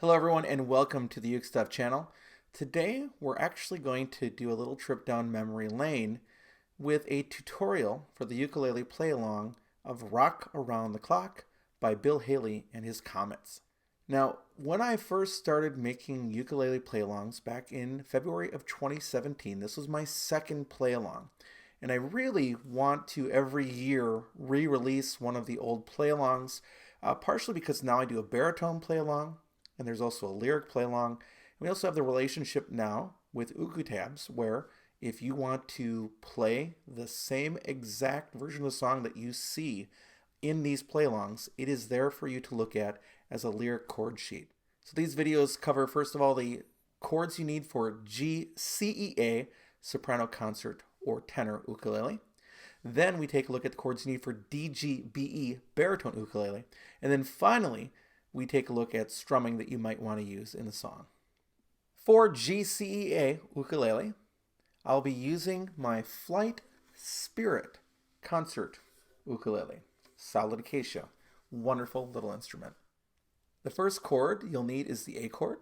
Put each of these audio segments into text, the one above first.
Hello everyone and welcome to the UkeStuff channel. Today we're actually going to do a little trip down memory lane with a tutorial for the ukulele play-along of Rock Around the Clock by Bill Haley and his Comets. Now, when I first started making ukulele play-alongs back in February of 2017, this was my second play-along. And I really want to every year re-release one of the old play-alongs, partially because now I do a baritone play-along, and there's also a lyric play-along. And we also have the relationship now with uku-tabs, where if you want to play the same exact version of the song that you see in these play-alongs, it is there for you to look at as a lyric chord sheet. So these videos cover, first of all, the chords you need for GCEA soprano concert or tenor ukulele. Then we take a look at the chords you need for DGBE baritone ukulele. And then finally, we take a look at strumming that you might want to use in the song. For GCEA ukulele, I'll be using my Flight Spirit concert ukulele, solid acacia, wonderful little instrument. The first chord you'll need is the A chord.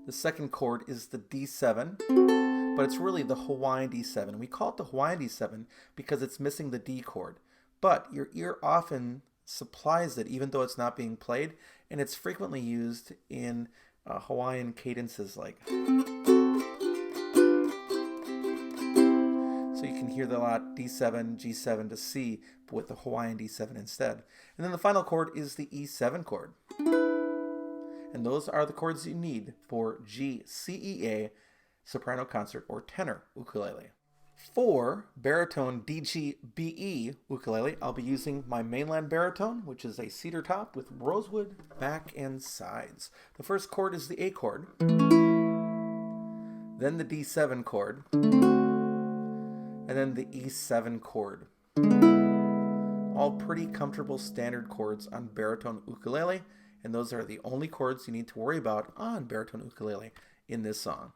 The second chord is the D7, but it's really the Hawaiian D7. We call it the Hawaiian D7 because it's missing the D chord, but your ear often supplies it even though it's not being played, and it's frequently used in Hawaiian cadences like. So you can hear that a lot, D7, G7 to C, but with the Hawaiian D7 instead. And then the final chord is the E7 chord. And those are the chords you need for GCEA soprano concert or tenor ukulele. For baritone DGBE ukulele, I'll be using my mainland baritone, which is a cedar top with rosewood back and sides. The first chord is the A chord, then the D7 chord, and then the E7 chord. All pretty comfortable standard chords on baritone ukulele, and those are the only chords you need to worry about on baritone ukulele in this song.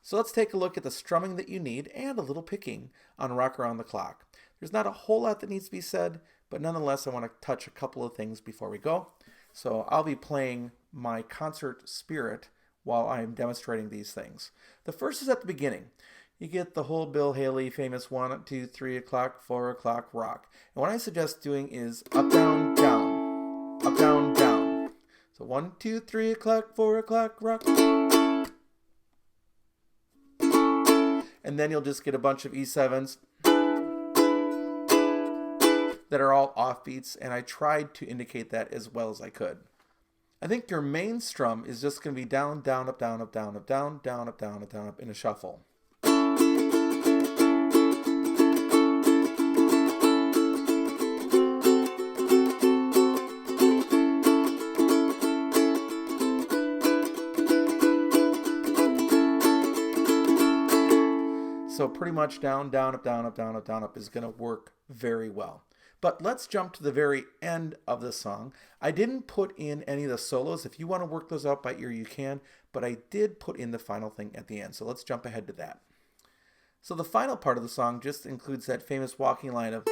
So let's take a look at the strumming that you need and a little picking on Rock Around the Clock. There's not a whole lot that needs to be said, but nonetheless I want to touch a couple of things before we go. So I'll be playing my concert spirit while I'm demonstrating these things. The first is at the beginning. You get the whole Bill Haley famous 1, 2, 3 o'clock, 4 o'clock rock. And what I suggest doing is up, down, down, up, down, down. So 1, 2, 3 o'clock, 4 o'clock rock. And then you'll just get a bunch of E7s that are all offbeats, and I tried to indicate that as well as I could. I think your main strum is just going to be down, down, up, down, up, down, up, down, down, up, down, up, down, up in a shuffle. So pretty much down, down, up, down, up, down, up, down, up is going to work very well. But let's jump to the very end of the song. I didn't put in any of the solos. If you want to work those out by ear, you can. But I did put in the final thing at the end. So let's jump ahead to that. So the final part of the song just includes that famous walking line of.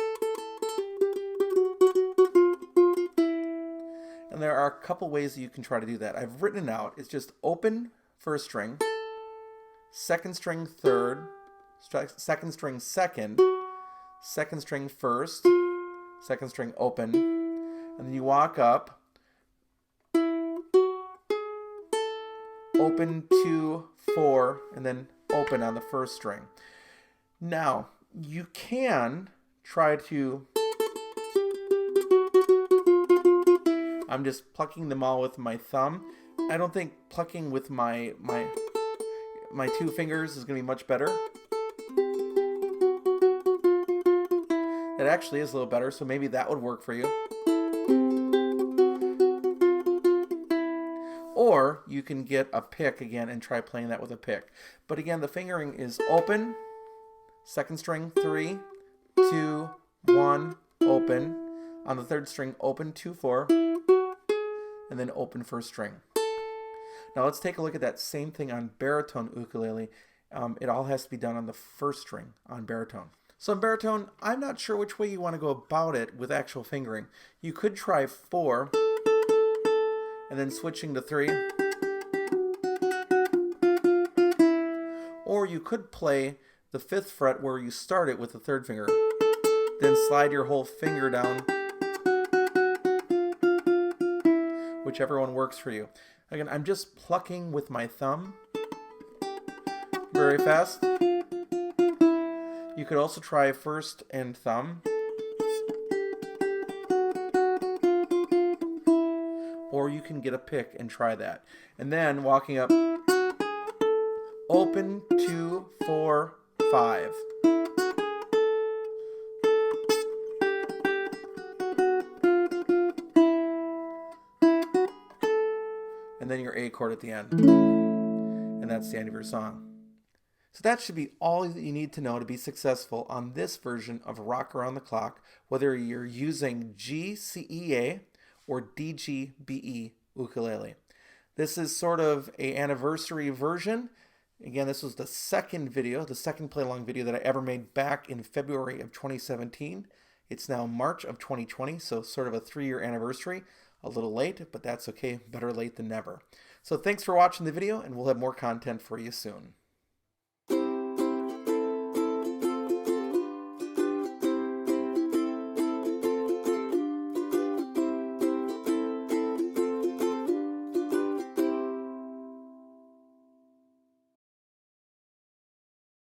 And there are a couple ways that you can try to do that. I've written it out. It's just open first string, second string third, second string second, second string first, second string open, and then you walk up, open 2, 4, and then open on the first string. Now, you can try to, I'm just plucking them all with my thumb. I don't think plucking with my 2 fingers is going to be much better. It actually is a little better, so maybe that would work for you. Or you can get a pick again and try playing that with a pick. But again, the fingering is open, second string 3, 2, 1, open. On the third string, open 2, 4, and then open first string. Now let's take a look at that same thing on baritone ukulele. It all has to be done on the first string on baritone. So in baritone, I'm not sure which way you want to go about it with actual fingering. You could try 4 and then switching to 3. Or you could play the 5th fret where you start it with the 3rd finger. Then slide your whole finger down, whichever one works for you. Again, I'm just plucking with my thumb very fast. You could also try 1st and thumb. Or you can get a pick and try that. And then walking up, open, 2, 4, 5. And then your A chord at the end. And that's the end of your song. So that should be all that you need to know to be successful on this version of Rock Around the Clock, whether you're using GCEA or DGBE ukulele. This is sort of an anniversary version. Again, this was the second play along video that I ever made back in February of 2017. It's now March of 2020, so sort of a 3-year anniversary. A little late, but that's okay. Better late than never. So thanks for watching the video, and we'll have more content for you soon.